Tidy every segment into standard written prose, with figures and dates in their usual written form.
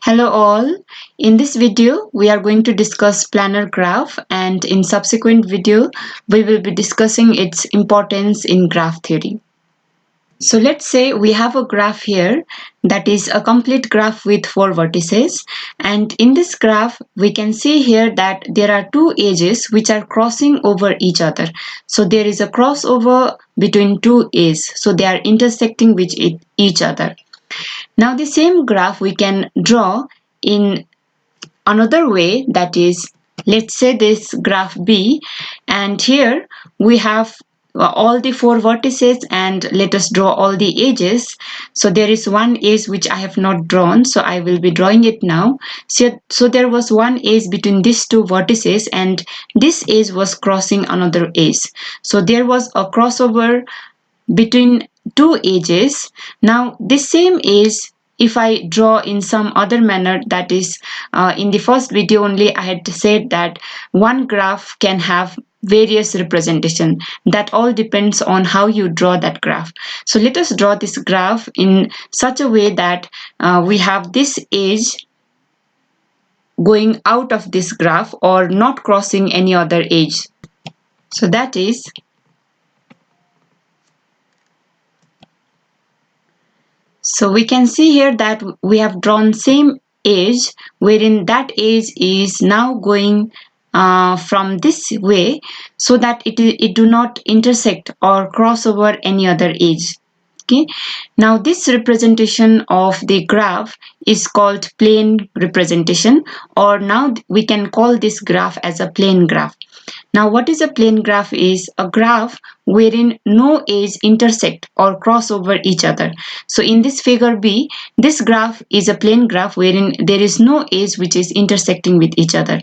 Hello all. In this video, we are going to discuss planar graph, and in subsequent video, we will be discussing its importance in graph theory. So let's say we have a graph here that is a complete graph with 4 vertices, and in this graph we can see here that there are two edges which are crossing over each other. So there is a crossover between two edges, so they are intersecting with each other. Now the same graph we can draw in another way, that is, let's say this graph B, and here we have all the 4 vertices, and let us draw all the edges. So there is one edge which I have not drawn, so I will be drawing it now. So there was one edge between these two vertices, and this edge was crossing another edge. So there was a crossover between two edges. Now this same edge, if I draw in some other manner, that is, in the first video only I had said that one graph can have various representation. That all depends on how you draw that graph. So let us draw this graph in such a way that we have this edge going out of this graph or not crossing any other edge. So that is, so we can see here that we have drawn same edge, wherein that edge is now going from this way, so that it do not intersect or cross over any other edge. Okay. Now this representation of the graph is called plane representation, or now we can call this graph as a plane graph. Now what is a plane graph? Is a graph wherein no edge intersect or cross over each other. So in this figure B, this graph is a plane graph wherein there is no edge which is intersecting with each other.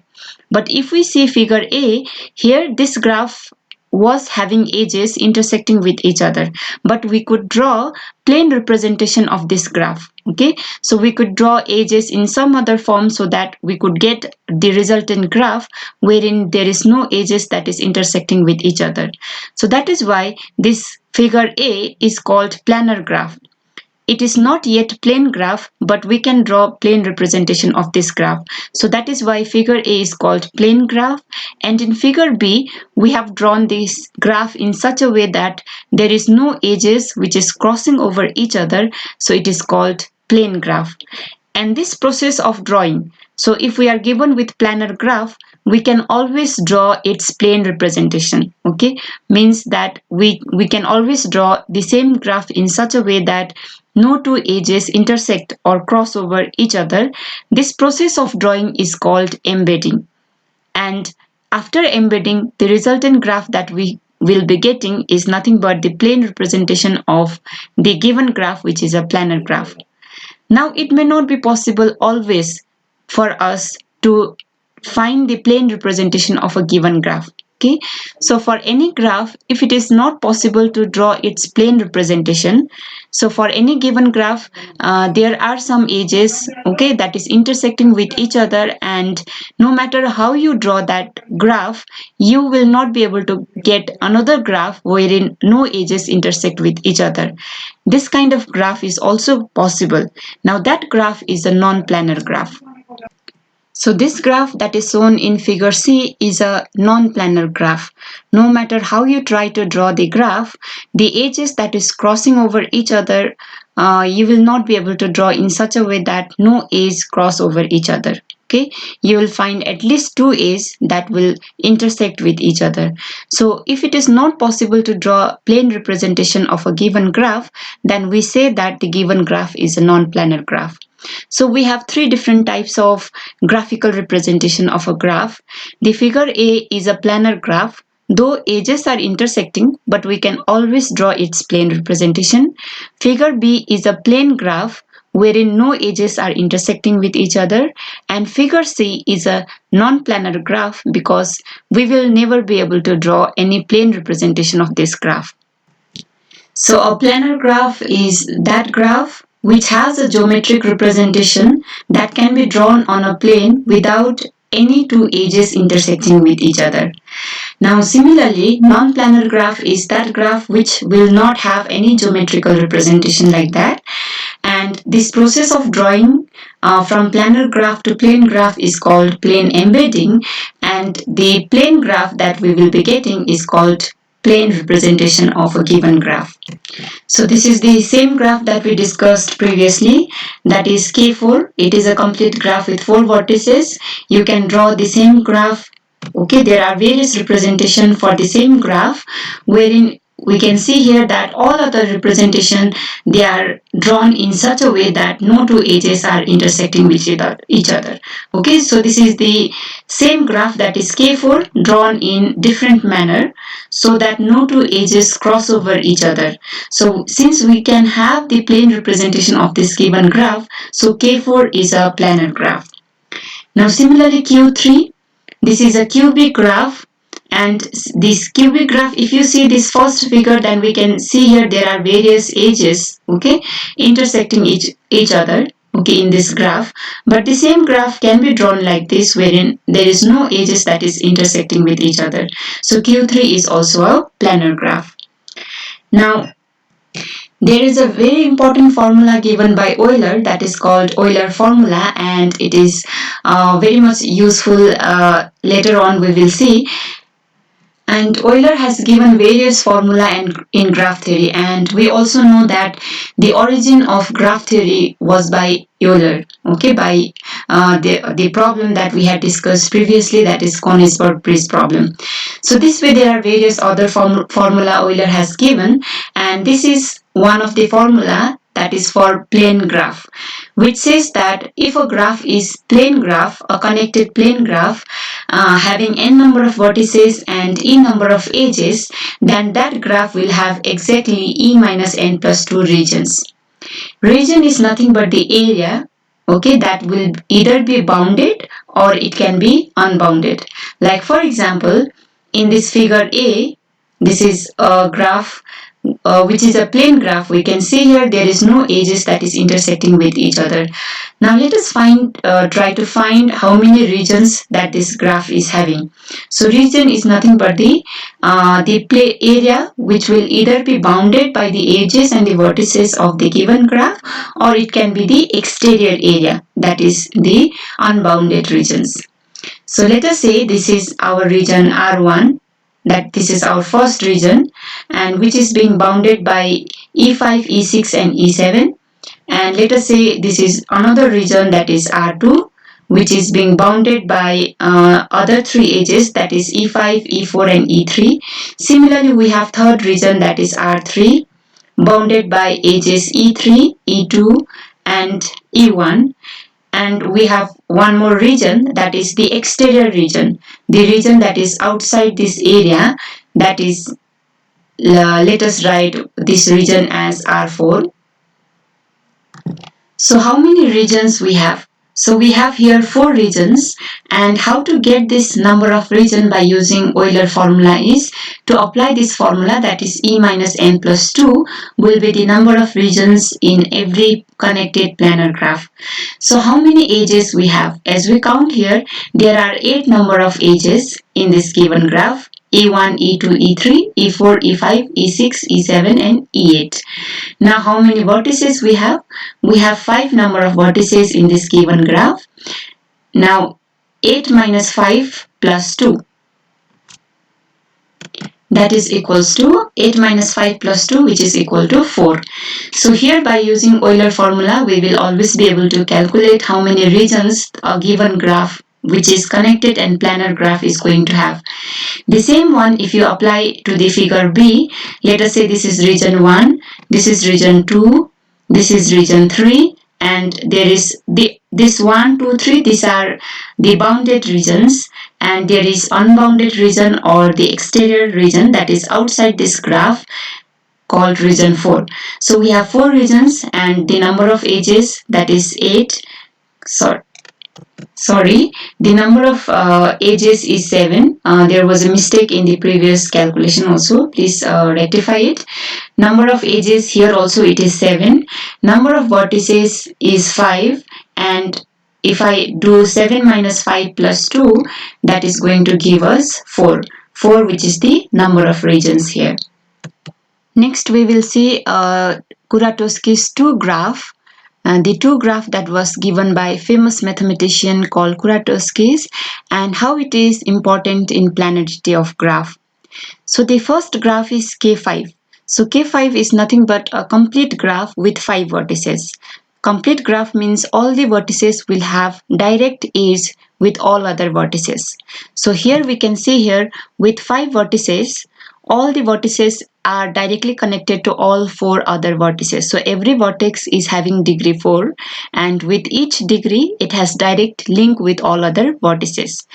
But if we see figure A, here this graph was having edges intersecting with each other, but we could draw plane representation of this graph. Okay, so we could draw edges in some other form so that we could get the resultant graph wherein there is no edges that is intersecting with each other. So that is why this figure A is called planar graph. It is not yet plane graph, but we can draw plane representation of this graph. So that is why figure A is called plane graph. And in figure B, we have drawn this graph in such a way that there is no edges which is crossing over each other. So it is called plane graph. And this process of drawing, so if we are given with planar graph, we can always draw its plane representation. Okay, means that we can always draw the same graph in such a way that no two edges intersect or cross over each other. This process of drawing is called embedding. And after embedding, the resultant graph that we will be getting is nothing but the plane representation of the given graph, which is a planar graph. Now it may not be possible always for us to find the plane representation of a given graph. Okay, so for any graph, if it is not possible to draw its plane representation, so for any given graph, there are some edges, okay, that is intersecting with each other, and no matter how you draw that graph, you will not be able to get another graph wherein no edges intersect with each other. This kind of graph is also possible. Now that graph is a non-planar graph. So this graph that is shown in figure C is a non-planar graph. No matter how you try to draw the graph, the edges that is crossing over each other, you will not be able to draw in such a way that no edge cross over each other. Okay, you will find at least two edges that will intersect with each other. So if it is not possible to draw plane representation of a given graph, then we say that the given graph is a non-planar graph. So we have three different types of graphical representation of a graph. The figure A is a planar graph, though edges are intersecting, but we can always draw its plane representation. Figure B is a plane graph wherein no edges are intersecting with each other, and figure C is a non-planar graph because we will never be able to draw any plane representation of this graph. So a planar graph is that graph which has a geometric representation that can be drawn on a plane without any two edges intersecting with each other. Now similarly, non-planar graph is that graph which will not have any geometrical representation like that, and this process of drawing from planar graph to plane graph is called plane embedding, and the plane graph that we will be getting is called plane representation of a given graph. So this is the same graph that we discussed previously, that is K4. It is a complete graph with 4 vertices. You can draw the same graph. Okay, there are various representation for the same graph, wherein we can see here that all other representation, they are drawn in such a way that no two edges are intersecting with each other. Okay, so this is the same graph, that is K4, drawn in different manner so that no two edges cross over each other. So since we can have the plane representation of this given graph, so K4 is a planar graph. Now similarly Q3, this is a cubic graph, and this cubic graph, if you see this first figure, then we can see here there are various edges, okay, intersecting each other, okay, in this graph. But the same graph can be drawn like this, wherein there is no edges that is intersecting with each other. So Q3 is also a planar graph. Now there is a very important formula given by Euler, that is called Euler formula, and it is very much useful. Later on we will see. And Euler has given various formula in graph theory, and we also know that the origin of graph theory was by Euler, okay, by the problem that we had discussed previously, that is Königsberg-Priest problem. So this way there are various other formula Euler has given, and this is one of the formula, that is for plane graph, which says that if a graph is plane graph, a connected plane graph having n number of vertices and e number of edges, then that graph will have exactly e minus n plus 2 regions. Region is nothing but the area, okay, that will either be bounded or it can be unbounded. Like for example, in this figure A, this is a graph which is a plane graph. We can see here there is no edges that is intersecting with each other. Now let us try to find how many regions that this graph is having. So region is nothing but the play area which will either be bounded by the edges and the vertices of the given graph, or it can be the exterior area, that is the unbounded regions. So let us say this is our region R1, that this is our first region, and which is being bounded by E5, E6 and E7. And let us say this is another region, that is R2, which is being bounded by other 3 edges, that is E5, E4 and E3. Similarly, we have third region, that is R3, bounded by edges E3, E2 and E1. And we have one more region, that is the exterior region, the region that is outside this area, that is, let us write this region as R4. So how many regions we have? So we have here 4 regions, and how to get this number of regions by using Euler formula is to apply this formula, that is E minus n plus 2 will be the number of regions in every connected planar graph. So how many edges we have? As we count here, there are 8 number of edges in this given graph. E1, E2, E3, E4, E5, E6, E7 and E8. Now how many vertices we have? We have 5 number of vertices in this given graph. Now 8 minus 5 plus 2. That is equals to 8 minus 5 plus 2, which is equal to 4. So here by using Euler formula, we will always be able to calculate how many regions a given graph which is connected and planar graph is going to have. The same one if you apply to the figure B, let us say this is region 1, this is region 2, this is region 3, and there is this 1, 2, 3, these are the bounded regions, and there is unbounded region or the exterior region that is outside this graph called region 4. So we have 4 regions and the number of edges, that is 8. Sorry, the number of edges is 7. There was a mistake in the previous calculation also. Please rectify it. Number of edges here also it is 7. Number of vertices is 5. And if I do 7 minus 5 plus 2, that is going to give us 4. 4, which is the number of regions here. Next we will see Kuratowski's 2 graph. the two graph that was given by famous mathematician called Kuratowski's, and how it is important in planarity of graph. So the first graph is K5. So K5 is nothing but a complete graph with 5 vertices. Complete graph means all the vertices will have direct edge with all other vertices. So here we can see here with 5 vertices, all the vertices are directly connected to all 4 other vertices. So every vertex is having degree 4, and with each degree it has direct link with all other vertices.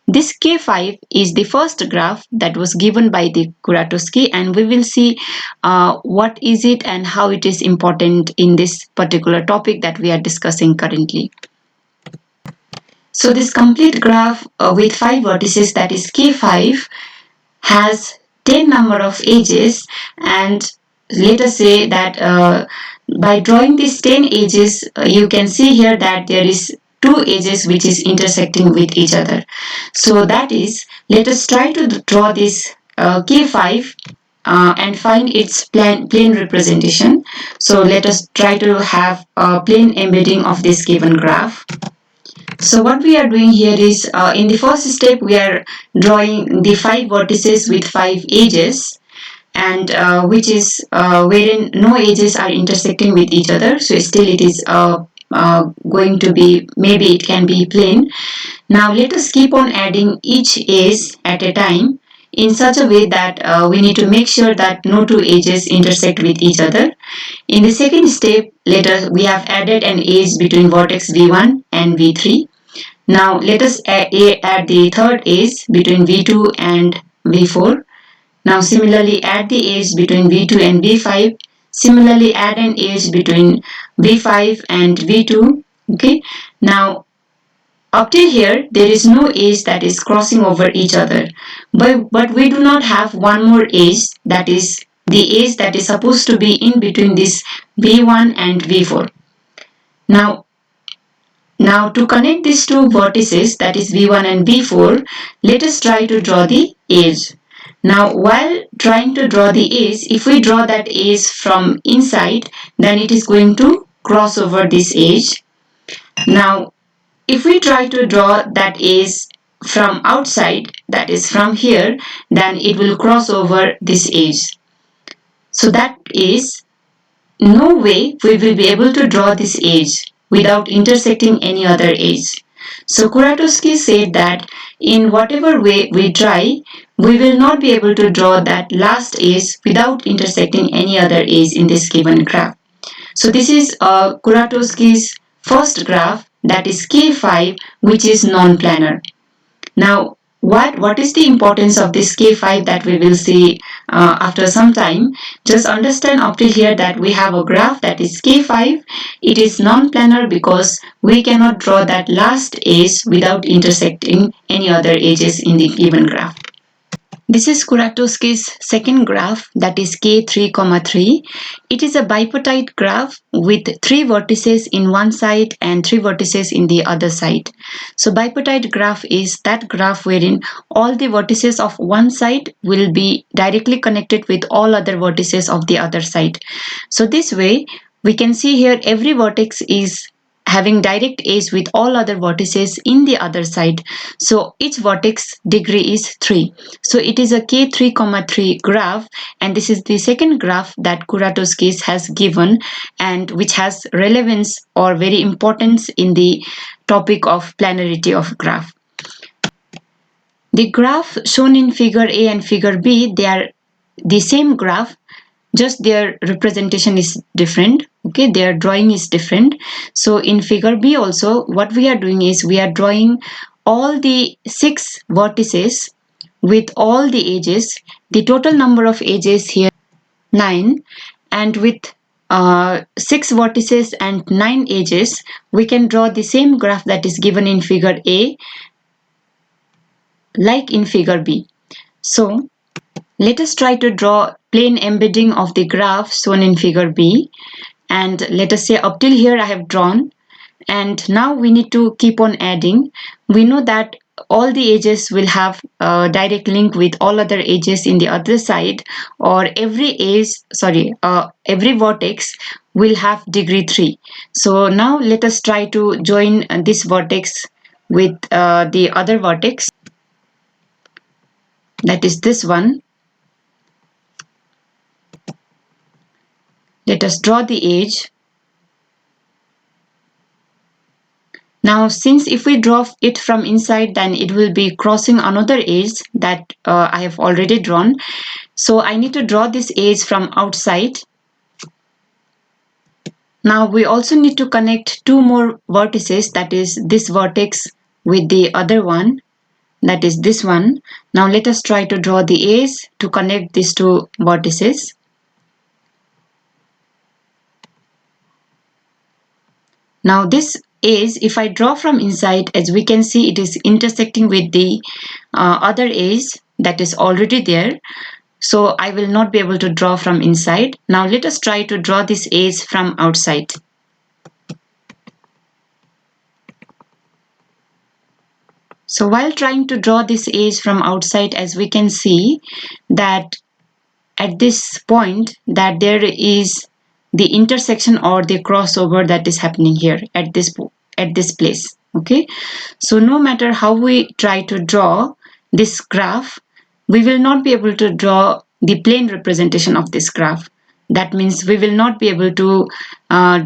This K5 is the first graph that was given by the Kuratowski, and we will see what is it and how it is important in this particular topic that we are discussing currently. So this complete graph with 5 vertices, that is K5, has 10 number of edges, and let us say that by drawing these 10 edges, you can see here that there is 2 edges which is intersecting with each other. So that is, let us try to draw this K5 and find its plane representation. So let us try to have a plane embedding of this given graph. So what we are doing here is, in the first step, we are drawing the 5 vertices with 5 edges, and which is wherein no edges are intersecting with each other. So still it is going to be, maybe it can be plane. Now let us keep on adding each edge at a time in such a way that we need to make sure that no two edges intersect with each other. In the second step, we have added an edge between vertex V1 and V3. Now let us add the third edge between V2 and V4. Now similarly add the edge between V2 and V5. Similarly add an edge between V5 and V2. Okay. Now up till here there is no edge that is crossing over each other. But we do not have one more edge, that is the edge that is supposed to be in between this V1 and V4. Now to connect these two vertices, that is V1 and V4, let us try to draw the edge. Now while trying to draw the edge, if we draw that edge from inside, then it is going to cross over this edge. Now if we try to draw that edge from outside, that is from here, then it will cross over this edge. So that is, no way we will be able to draw this edge without intersecting any other edge. So Kuratowski said that in whatever way we try, we will not be able to draw that last edge without intersecting any other edge in this given graph. So this is Kuratowski's first graph, that is K5, which is non-planar. Now what is the importance of this K5 that we will see after some time? Just understand up till here that we have a graph that is K5. It is non-planar because we cannot draw that last edge without intersecting any other edges in the given graph. This is Kuratowski's second graph, that is K3,3. It is a bipartite graph with 3 vertices in one side and 3 vertices in the other side. So bipartite graph is that graph wherein all the vertices of one side will be directly connected with all other vertices of the other side. So this way we can see here every vertex is having direct edge with all other vertices in the other side. So each vertex degree is 3. So it is a K3,3 graph, and this is the second graph that Kuratowski has given, and which has relevance or very importance in the topic of planarity of graph. The graph shown in figure A and figure B, they are the same graph, just their representation is different. Okay, their drawing is different. So in figure B also, what we are doing is we are drawing all the 6 vertices with all the edges. The total number of edges here 9, and with 6 vertices and 9 edges, we can draw the same graph that is given in figure A like in figure B. So let us try to draw plane embedding of the graph shown in figure B, and let us say up till here I have drawn, and now we need to keep on adding. We know that all the edges will have a direct link with all other edges in the other side, or every vertex will have degree 3. So now let us try to join this vertex with the other vertex, that is this one. Let us draw the edge. Now, since if we draw it from inside, then it will be crossing another edge that I have already drawn. So I need to draw this edge from outside. Now we also need to connect two more vertices, that is this vertex with the other one, that is this one. Now let us try to draw the edge to connect these two vertices. Now this edge, if I draw from inside, as we can see, it is intersecting with the other edge that is already there. So I will not be able to draw from inside. Now let us try to draw this edge from outside. So while trying to draw this edge from outside, as we can see that at this point that there is the intersection or the crossover that is happening here at this place. Okay, so no matter how we try to draw this graph, we will not be able to draw the plane representation of this graph. That means we will not be able to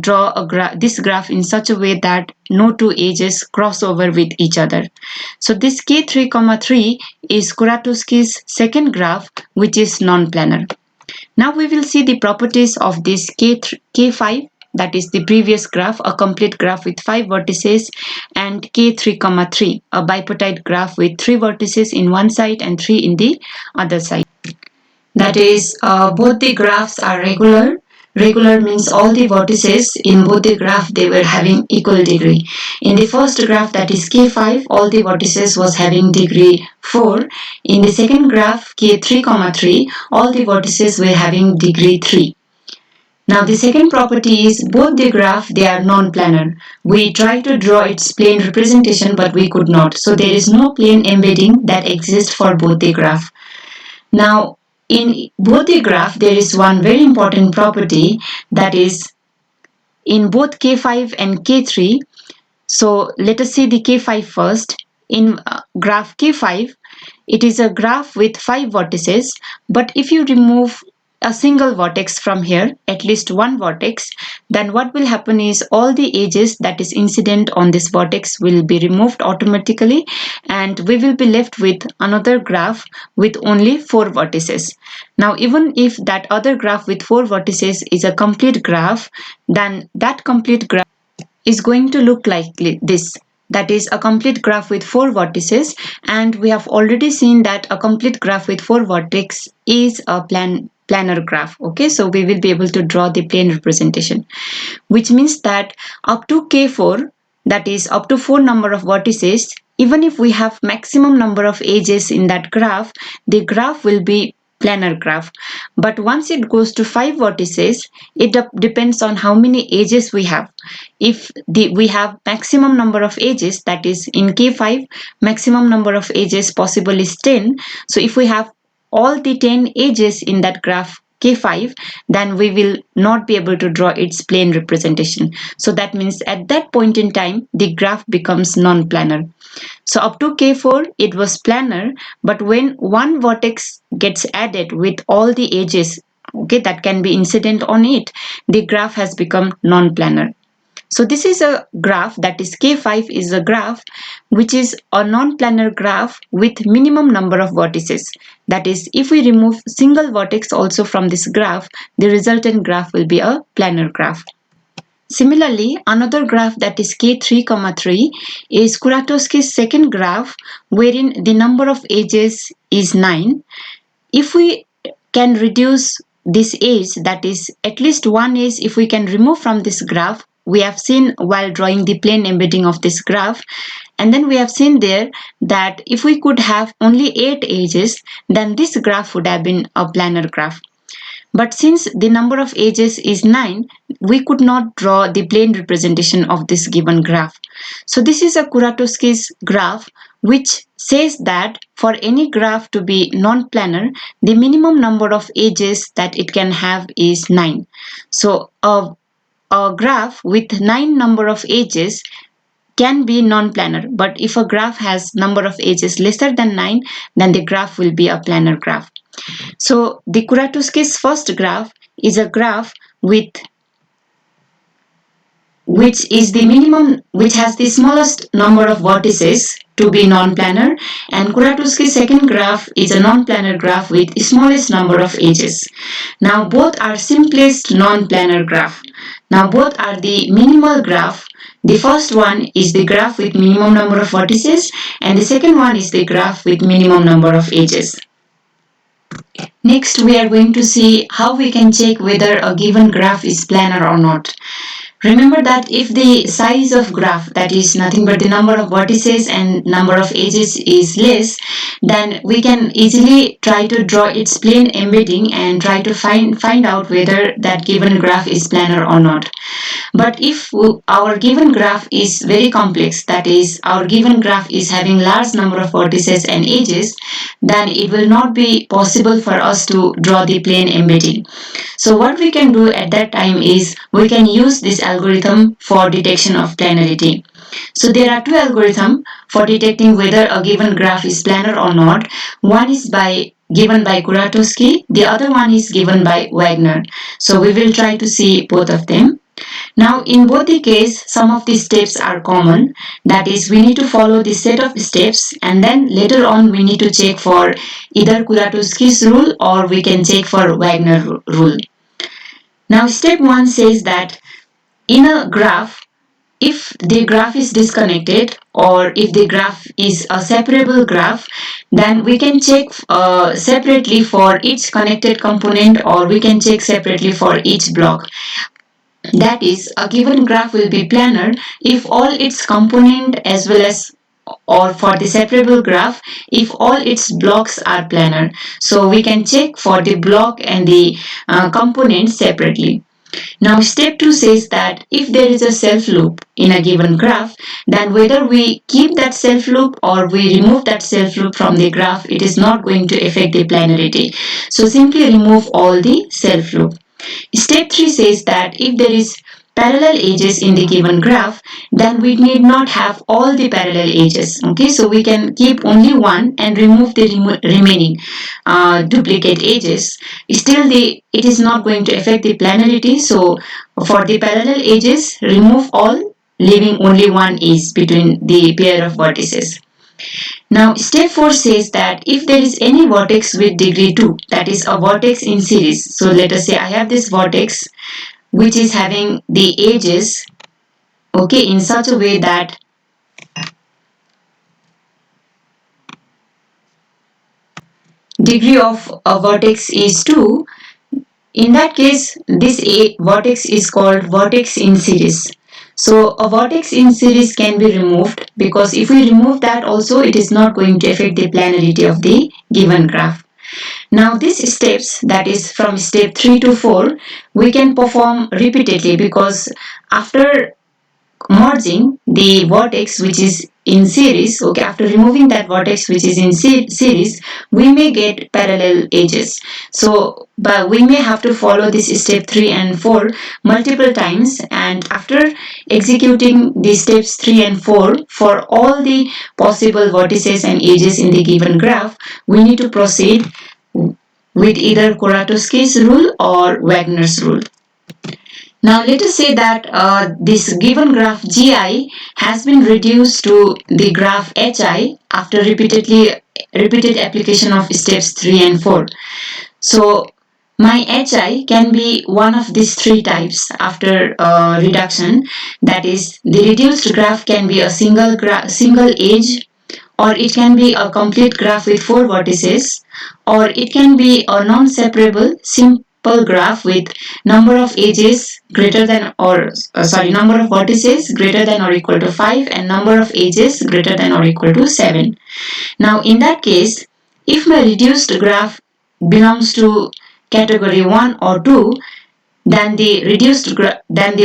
draw this graph in such a way that no two edges cross over with each other. So this K3, 3 is Kuratowski's second graph, which is non-planar. Now we will see the properties of this K5, that is the previous graph, a complete graph with 5 vertices, and K3, 3, a bipartite graph with 3 vertices in one side and 3 in the other side. That is, both the graphs are regular. Regular means all the vertices in both the graph, they were having equal degree. In the first graph, that is K5, all the vertices was having degree 4. In the second graph, K3, 3, all the vertices were having degree 3. Now the second property is both the graph, they are non-planar. We tried to draw its plane representation, but we could not. So there is no plane embedding that exists for both the graph. Now in both the graph, there is one very important property, that is in both K5 and K3. So let us see the K5 first. In graph K5, it is a graph with 5 vertices, but if you remove a single vertex from here, at least one vertex, then what will happen is all the edges that is incident on this vertex will be removed automatically, and we will be left with another graph with only 4 vertices. Now even if that other graph with 4 vertices is a complete graph, then that complete graph is going to look like this. That is a complete graph with 4 vertices, and we have already seen that a complete graph with 4 vertex is a planar graph. Okay, so we will be able to draw the plane representation, which means that up to K4, that is up to 4 number of vertices, even if we have maximum number of edges in that graph, the graph will be planar graph. But once it goes to 5 vertices, it depends on how many edges we have. If we have maximum number of edges, that is in K5 maximum number of edges possible is 10. So if we have all the 10 edges in that graph K5, then we will not be able to draw its plane representation. So that means at that point in time, the graph becomes non-planar. So up to K4, it was planar, but when one vertex gets added with all the edges, okay, that can be incident on it, the graph has become non-planar. So this is a graph, that is K5 is a graph which is a non-planar graph with minimum number of vertices. That is, if we remove single vertex also from this graph, the resultant graph will be a planar graph. Similarly, another graph, that is K3, 3, is Kuratowski's second graph, wherein the number of edges is 9. If we can reduce this edge, that is at least one edge, if we can remove from this graph, we have seen while drawing the plane embedding of this graph, and then we have seen there that if we could have only 8 edges, then this graph would have been a planar graph. But since the number of edges is 9, we could not draw the plane representation of this given graph. So this is a Kuratowski's graph which says that for any graph to be non-planar, the minimum number of edges that it can have is 9. So a graph with 9 number of edges can be non-planar, but if a graph has number of edges lesser than 9, then the graph will be a planar graph. So the Kuratowski's first graph is a graph which is the minimum, which has the smallest number of vertices to be non-planar, and Kuratowski's second graph is a non-planar graph with smallest number of edges. Now both are simplest non-planar graph. Now both are the minimal graph. The first one is the graph with minimum number of vertices, and the second one is the graph with minimum number of edges. Next, we are going to see how we can check whether a given graph is planar or not. Remember that if the size of graph, that is nothing but the number of vertices and number of edges, is less, then we can easily try to draw its plane embedding and try to find out whether that given graph is planar or not. But if our given graph is very complex, that is our given graph is having large number of vertices and edges, then it will not be possible for us to draw the plane embedding. So what we can do at that time is we can use this algorithm for detection of planarity. So there are two algorithms for detecting whether a given graph is planar or not. One is given by Kuratowski, the other one is given by Wagner. So we will try to see both of them. Now in both the case, some of the steps are common. That is, we need to follow the set of steps, and then later on we need to check for either Kuratowski's rule or we can check for Wagner rule. Now step 1 says that in a graph, if the graph is disconnected or if the graph is a separable graph, then we can check separately for each connected component, or we can check separately for each block. That is, a given graph will be planar if all its component as well as, or for the separable graph, if all its blocks are planar. So we can check for the block and the components separately. Now step 2 says that if there is a self loop in a given graph, then whether we keep that self loop or we remove that self loop from the graph, it is not going to affect the planarity. So simply remove all the self loop. Step 3 says that if there is parallel edges in the given graph, then we need not have all the parallel edges. Okay, so we can keep only one and remove the remaining duplicate edges. Still, it is not going to affect the planarity. So for the parallel edges, remove all, leaving only one edge between the pair of vertices. Now step 4 says that if there is any vertex with degree 2, that is a vertex in series. So let us say I have this vertex which is having the edges, okay, in such a way that degree of a vertex is 2. In that case, this vertex is called vertex in series. So a vertex in series can be removed, because if we remove that also, it is not going to affect the planarity of the given graph. Now these steps, that is from step 3 to 4, we can perform repeatedly, because after merging the vertex which is in series, okay, after removing that vertex which is in series, we may get parallel edges. So but we may have to follow this step 3 and 4 multiple times, and after executing the steps 3 and 4 for all the possible vertices and edges in the given graph, we need to proceed with either Kuratowski's rule or Wagner's rule. Now let us say that this given graph Gi has been reduced to the graph Hi after repeated application of steps 3 and 4. So my Hi can be one of these three types after reduction. That is, the reduced graph can be a single edge, or it can be a complete graph with 4 vertices, or it can be a non-separable simple graph with number of edges greater than or number of vertices greater than or equal to 5 and number of edges greater than or equal to 7. Now in that case, if my reduced graph belongs to category 1 or 2, then the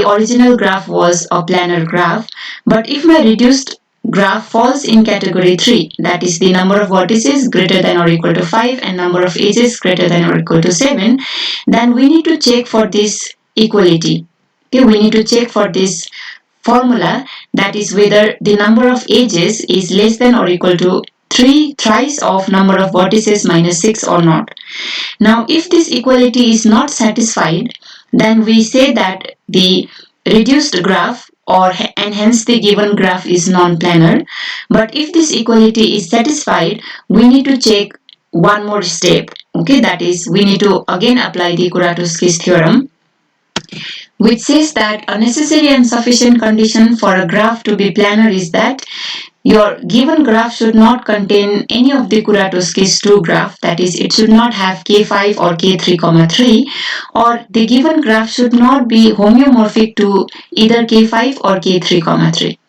original graph was a planar graph. But if my reduced graph falls in category 3, that is the number of vertices greater than or equal to 5 and number of edges greater than or equal to 7, then we need to check for this equality. Okay, we need to check for this formula, that is whether the number of edges is less than or equal to 3 thrice of number of vertices minus 6 or not. Now if this equality is not satisfied, then we say that the reduced graph and hence the given graph is non-planar. But if this equality is satisfied, we need to check one more step. Okay, that is we need to again apply the Kuratowski's theorem, which says that a necessary and sufficient condition for a graph to be planar is that your given graph should not contain any of the Kuratowski's two graph, that is it should not have k5 or k3, 3, or the given graph should not be homeomorphic to either k5 or k3, 3.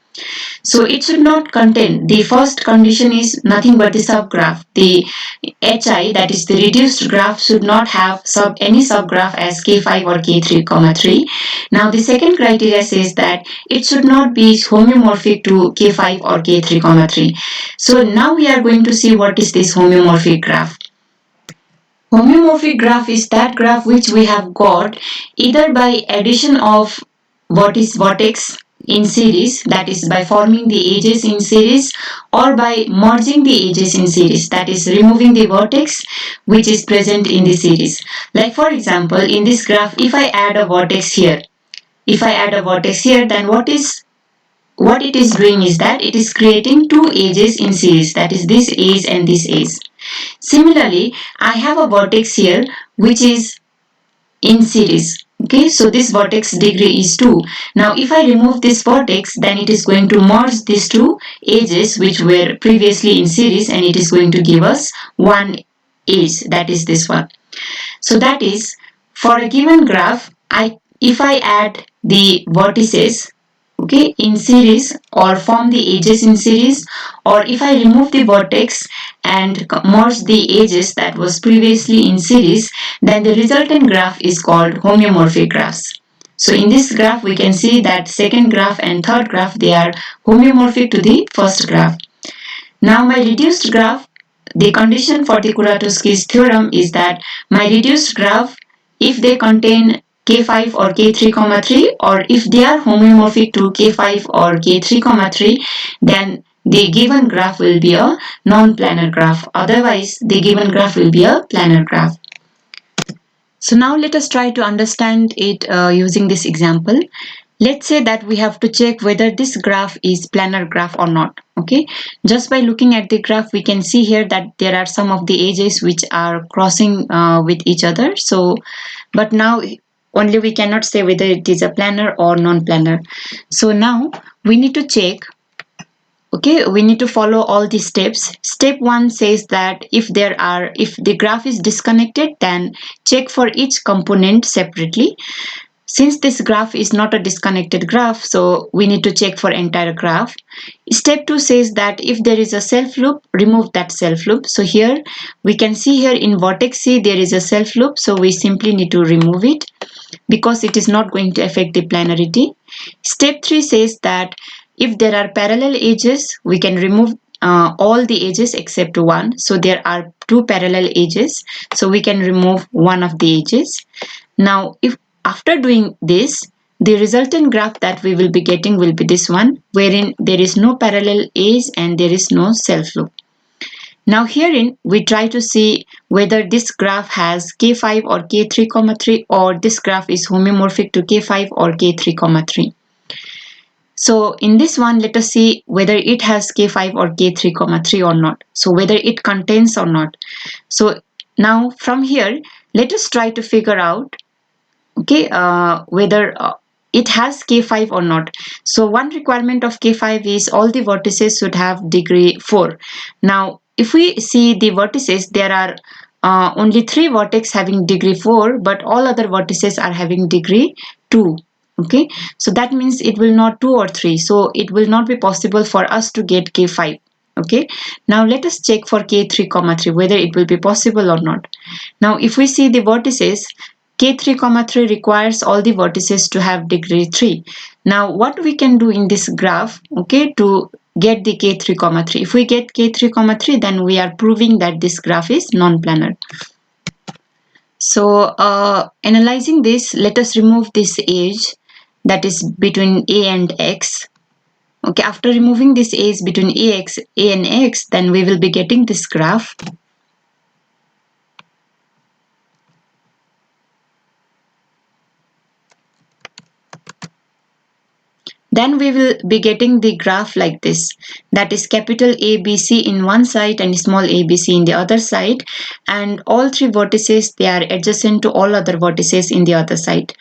So it should not contain, the first condition is nothing but the subgraph. The HI, that is the reduced graph, should not have any subgraph as k5 or k3, 3. Now the second criteria says that it should not be homeomorphic to k5 or k3, 3. So now we are going to see what is this homeomorphic graph. Homeomorphic graph is that graph which we have got either by addition of vertex in series, that is by forming the edges in series, or by merging the edges in series, that is removing the vertex which is present in the series. Like for example, in this graph, if I add a vertex here, then what it is doing is that it is creating two edges in series, that is this edge and this edge. Similarly, I have a vertex here which is in series. Okay, so this vertex degree is 2. Now if I remove this vertex, then it is going to merge these two edges which were previously in series, and it is going to give us one edge, that is this one. So that is, for a given graph, if I add the vertices, okay, in series, or form the edges in series, or if I remove the vertex and merge the edges that was previously in series, then the resultant graph is called homeomorphic graphs. So in this graph we can see that second graph and third graph, they are homeomorphic to the first graph. Now my reduced graph, the condition for the Kuratowski's theorem is that my reduced graph, if they contain k5 or k3, 3, or if they are homeomorphic to k5 or k3, 3, then the given graph will be a non-planar graph. Otherwise, the given graph will be a planar graph. So now let us try to understand it using this example. Let's say that we have to check whether this graph is planar graph or not. Okay, just by looking at the graph, we can see here that there are some of the edges which are crossing with each other. So, but now only we cannot say whether it is a planar or non-planar. So now we need to check. Okay, we need to follow all these steps. Step 1 says that if the graph is disconnected, then check for each component separately. Since this graph is not a disconnected graph, so we need to check for entire graph. Step 2 says that if there is a self loop, remove that self loop. So here we can see here in vertex C there is a self loop, so we simply need to remove it because it is not going to affect the planarity. Step 3 says that if there are parallel edges, we can remove all the edges except one. So there are two parallel edges, so we can remove one of the edges. Now if after doing this, the resultant graph that we will be getting will be this one, wherein there is no parallel edge and there is no self loop. Now herein we try to see whether this graph has k5 or k3, 3, or this graph is homeomorphic to k5 or k3, 3. So in this one, let us see whether it has k5 or k3, 3 or not. So whether it contains or not. So now from here, let us try to figure out, okay, whether it has k5 or not. So one requirement of k5 is all the vertices should have degree 4. Now if we see the vertices, there are only 3 vertex having degree 4, but all other vertices are having degree 2. Okay, so that means it will not 2 or 3, so it will not be possible for us to get k5. Okay, now let us check for k3, 3 whether it will be possible or not. Now if we see the vertices, k3, 3 requires all the vertices to have degree 3. Now what we can do in this graph, okay, to get the k3 comma 3. If we get k3 comma 3, then we are proving that this graph is non-planar. So analyzing this, let us remove this edge that is between a and x. Okay, after removing this edge between a and x, then we will be getting this graph. Then we will be getting the graph like this, that is capital ABC in one side and small abc in the other side, and all three vertices, they are adjacent to all other vertices in the other side.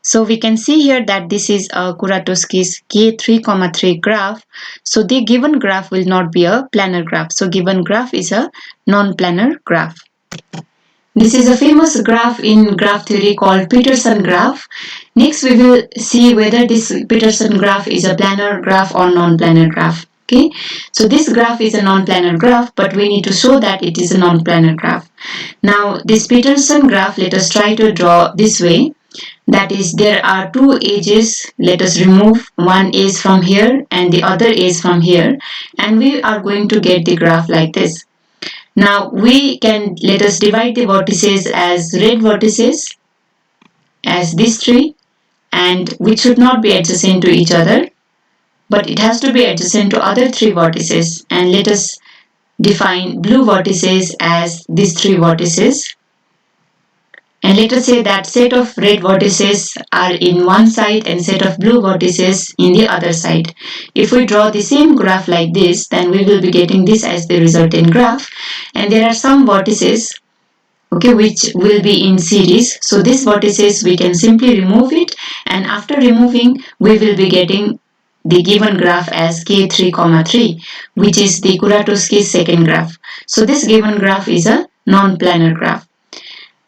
So we can see here that this is a Kuratowski's k3, 3 graph. So the given graph will not be a planar graph. So given graph is a non-planar graph. This is a famous graph in graph theory called Peterson graph. Next, we will see whether this Peterson graph is a planar graph or non-planar graph. Okay, so this graph is a non-planar graph, but we need to show that it is a non-planar graph. Now, this Peterson graph, let us try to draw this way. That is, there are two edges. Let us remove one edge from here and the other edge from here, and we are going to get the graph like this. Now let us divide the vertices as red vertices, as these three, and which should not be adjacent to each other, but it has to be adjacent to other three vertices, and let us define blue vertices as these three vertices. And let us say that set of red vertices are in one side and set of blue vertices in the other side. If we draw the same graph like this, then we will be getting this as the resultant graph. And there are some vertices, okay, which will be in series. So these vertices, we can simply remove it, and after removing, we will be getting the given graph as k3, 3, which is the Kuratowski's second graph. So this given graph is a non-planar graph.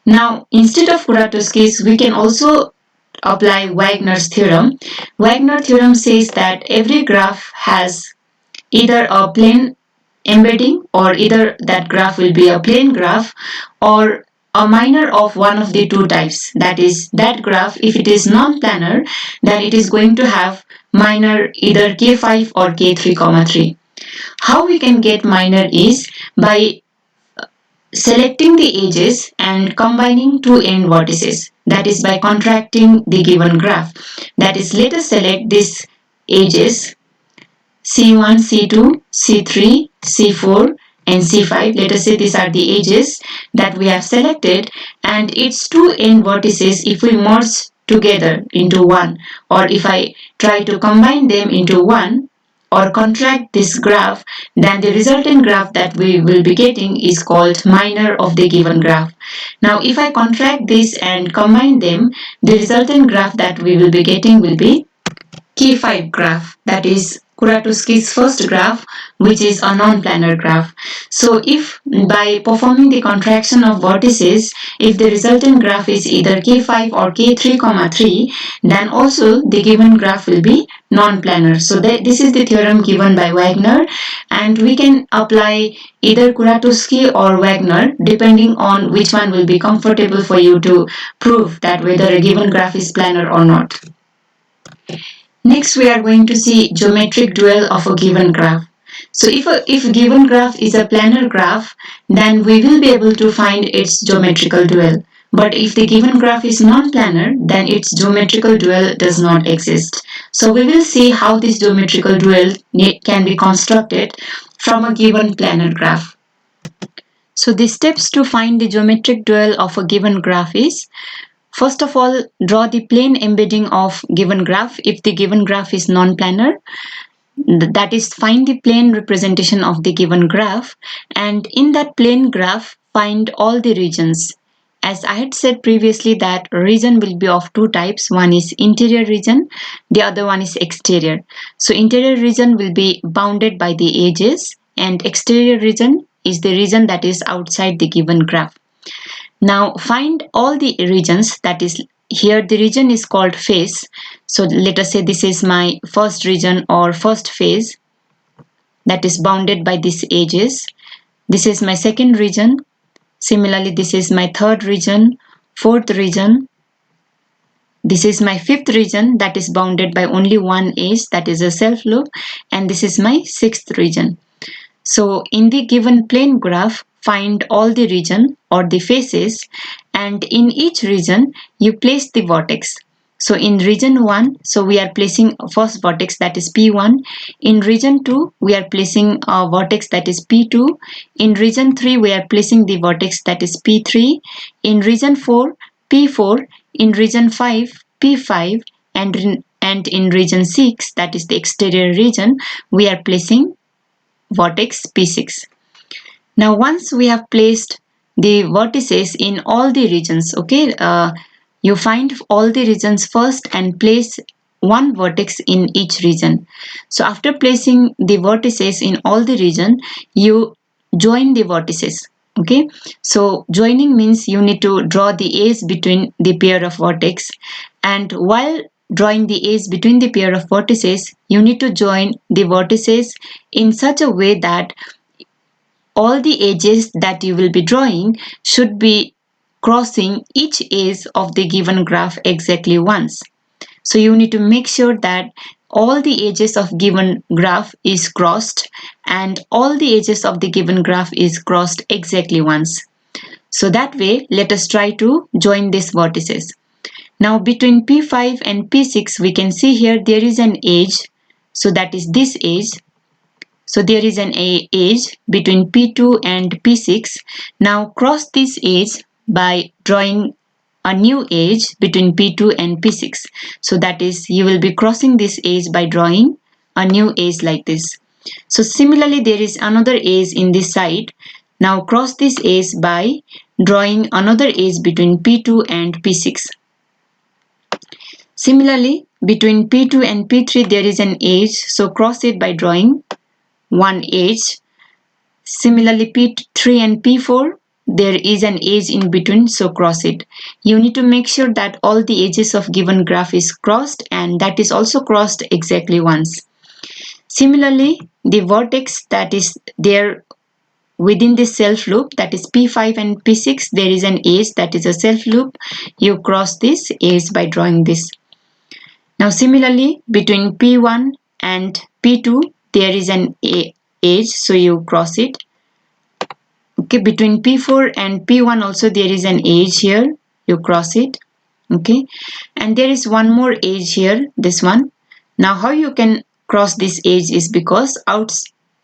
Now, instead of Kuratowski's, we can also apply Wagner's theorem. Wagner's theorem says that every graph has either a plane embedding, or either that graph will be a plane graph, or a minor of one of the two types. That is, that graph, if it is non-planar, then it is going to have minor either k5 or k3, 3. How we can get minor is by selecting the edges and combining two end vertices, that is by contracting the given graph. That is, let us select these edges C1, C2, C3, C4 and C5. Let us say these are the edges that we have selected, and its two end vertices, if we merge together into one, or if I try to combine them into one, or contract this graph, then the resultant graph that we will be getting is called minor of the given graph. Now, if I contract this and combine them, the resultant graph that we will be getting will be K5 graph, that is Kuratowski's first graph, which is a non-planar graph. So if by performing the contraction of vertices, if the resultant graph is either K5 or K3, 3, then also the given graph will be non-planar. So this is the theorem given by Wagner, and we can apply either Kuratowski or Wagner depending on which one will be comfortable for you to prove that whether a given graph is planar or not. Next, we are going to see geometric dual of a given graph. So if a given graph is a planar graph, then we will be able to find its geometrical dual. But if the given graph is non-planar, then its geometrical dual does not exist. So we will see how this geometrical dual can be constructed from a given planar graph. So the steps to find the geometric dual of a given graph is: first of all, draw the plane embedding of given graph if the given graph is non-planar. That is, find the plane representation of the given graph, and in that plane graph, find all the regions. As I had said previously, that region will be of two types. One is interior region, the other one is exterior. So interior region will be bounded by the edges, and exterior region is the region that is outside the given graph. Now find all the regions, that is, here the region is called face. So let us say this is my first region or first phase that is bounded by these edges. This is my second region. Similarly, this is my third region, fourth region. This is my fifth region that is bounded by only one edge, that is a self loop, and this is my sixth region. So in the given plane graph, find all the region or the faces, and in each region you place the vertex. So in region 1, so we are placing first vertex, that is P1. In region 2, we are placing a vertex, that is P2. In region 3, we are placing the vertex, that is P3. In region 4, P4. In region 5, P5. And in region 6, that is the exterior region, we are placing vertex P6. Now once we have placed the vertices in all the regions, okay, you find all the regions first and place one vertex in each region. So after placing the vertices in all the region, you join the vertices. Okay, so joining means you need to draw the edge between the pair of vertex, and while drawing the edge between the pair of vertices, you need to join the vertices in such a way that all the edges that you will be drawing should be crossing each edge of the given graph exactly once. So you need to make sure that all the edges of given graph is crossed and all the edges of the given graph is crossed exactly once. So that way, let us try to join these vertices. Now between P5 and P6, we can see here there is an edge. So that is this edge. So there is an edge between P2 and P6. Now cross this edge by drawing a new edge between P2 and P6. So that is, you will be crossing this edge by drawing a new edge like this. So similarly, there is another edge in this side. Now cross this edge by drawing another edge between P2 and P6. Similarly, between P2 and P3 there is an edge, so cross it by drawing one edge. Similarly, P3 and P4 there is an edge in between, so cross it. You need to make sure that all the edges of given graph is crossed and that is also crossed exactly once. Similarly, the vertex that is there within this self loop, that is P5 and P6, there is an edge that is a self loop. You cross this edge by drawing this. Now similarly, between P1 and P2 there is an edge, so you cross it. Okay, between P4 and P1 also there is an edge here, you cross it. Okay, and there is one more edge here, this one. Now how you can cross this edge is because out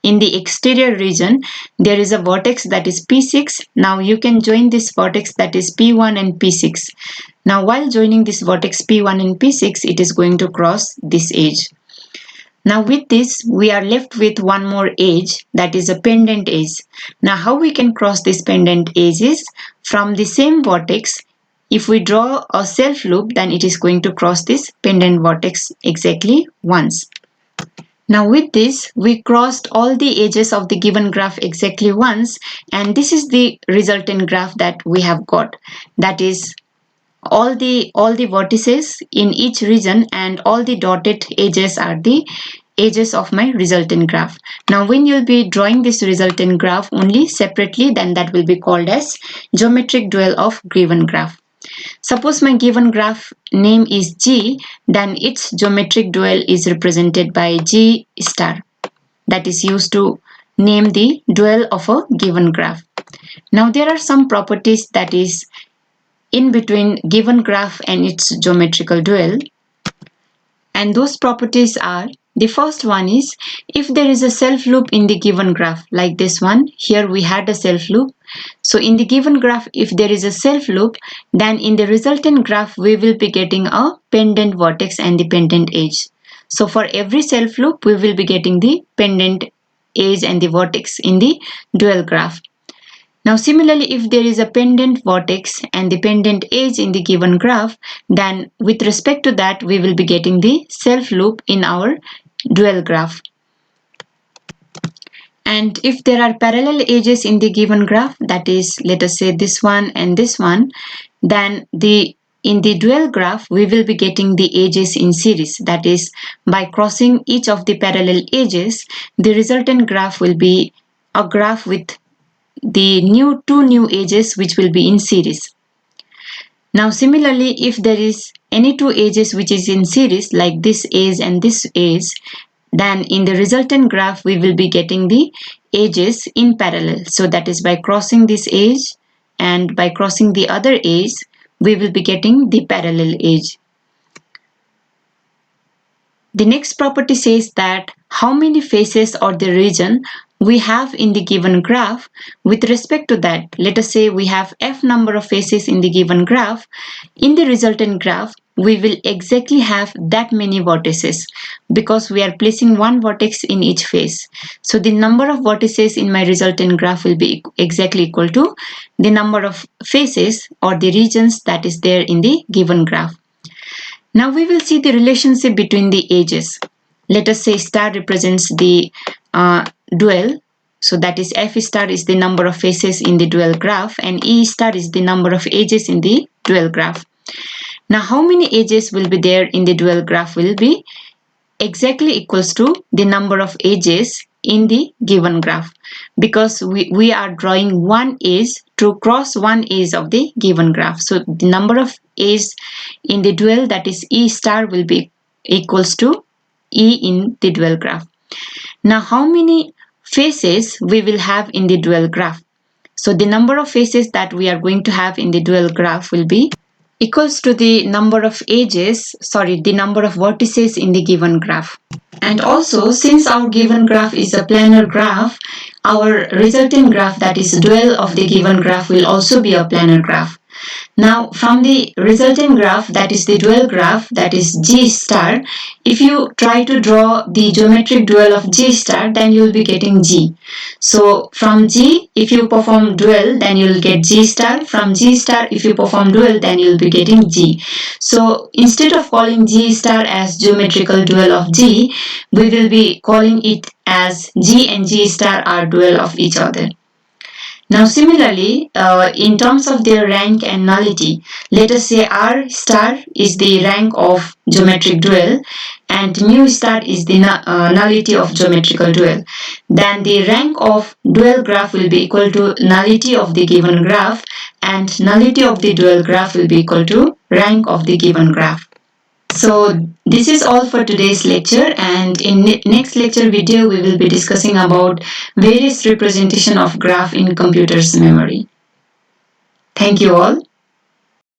in the exterior region there is a vertex that is P6. Now you can join this vertex that is P1 and P6. Now while joining this vertex P1 and P6, it is going to cross this edge. Now with this we are left with one more edge, that is a pendant edge. Now how we can cross this pendant edge is from the same vertex. If we draw a self loop, then it is going to cross this pendant vertex exactly once. Now with this we crossed all the edges of the given graph exactly once, and this is the resultant graph that we have got. That is all the vertices in each region and all the dotted edges are the edges of my resultant graph. Now when you'll be drawing this resultant graph only separately, then that will be called as geometric dual of given graph. Suppose my given graph name is G, then its geometric dual is represented by G star, that is used to name the dual of a given graph. Now there are some properties that is in between given graph and its geometrical dual, and those properties are, the first one is, if there is a self loop in the given graph, like this one here we had a self loop. So in the given graph, if there is a self loop, then in the resultant graph we will be getting a pendant vertex and the pendant edge. So for every self loop we will be getting the pendant edge and the vertex in the dual graph. Now similarly, if there is a pendant vertex and the pendant edge in the given graph, then with respect to that we will be getting the self loop in our dual graph. And if there are parallel edges in the given graph, that is, let us say this one and this one, then in the dual graph we will be getting the edges in series. That is, by crossing each of the parallel edges, the resultant graph will be a graph with the two new edges which will be in series. Now similarly, if there is any two edges which is in series, like this edge and this edge, then in the resultant graph we will be getting the edges in parallel. So that is by crossing this edge and by crossing the other edge, we will be getting the parallel edge. The next property says that how many faces or the region we have in the given graph. With respect to that, let us say we have f number of faces in the given graph. In the resultant graph, we will exactly have that many vertices because we are placing one vertex in each face. So the number of vertices in my resultant graph will be exactly equal to the number of faces or the regions that is there in the given graph. Now we will see the relationship between the edges. Let us say star represents the dual. So that is f star is the number of faces in the dual graph and e star is the number of edges in the dual graph. Now how many edges will be there in the dual graph will be exactly equals to the number of edges in the given graph, because we are drawing one edge to cross one edge of the given graph. So the number of edges in the dual, that is E star, will be equals to E in the dual graph. Now how many faces we will have in the dual graph? So the number of faces that we are going to have in the dual graph will be equals to the number of the number of vertices in the given graph. And also, since our given graph is a planar graph, our resultant graph, that is dual of the given graph, will also be a planar graph. Now from the resultant graph, that is the dual graph, that is G star, if you try to draw the geometric dual of G star, then you will be getting G. So from G, if you perform dual, then you will get G star. From G star, if you perform dual, then you will be getting G. So instead of calling G star as geometrical dual of G, we will be calling it as G and G star are dual of each other. Now similarly, in terms of their rank and nullity, let us say R star is the rank of geometric dual and mu star is the nullity of geometrical dual. Then the rank of dual graph will be equal to nullity of the given graph, and nullity of the dual graph will be equal to rank of the given graph. So this is all for today's lecture, and in next lecture video we will be discussing about various representation of graph in computer's memory. Thank you all.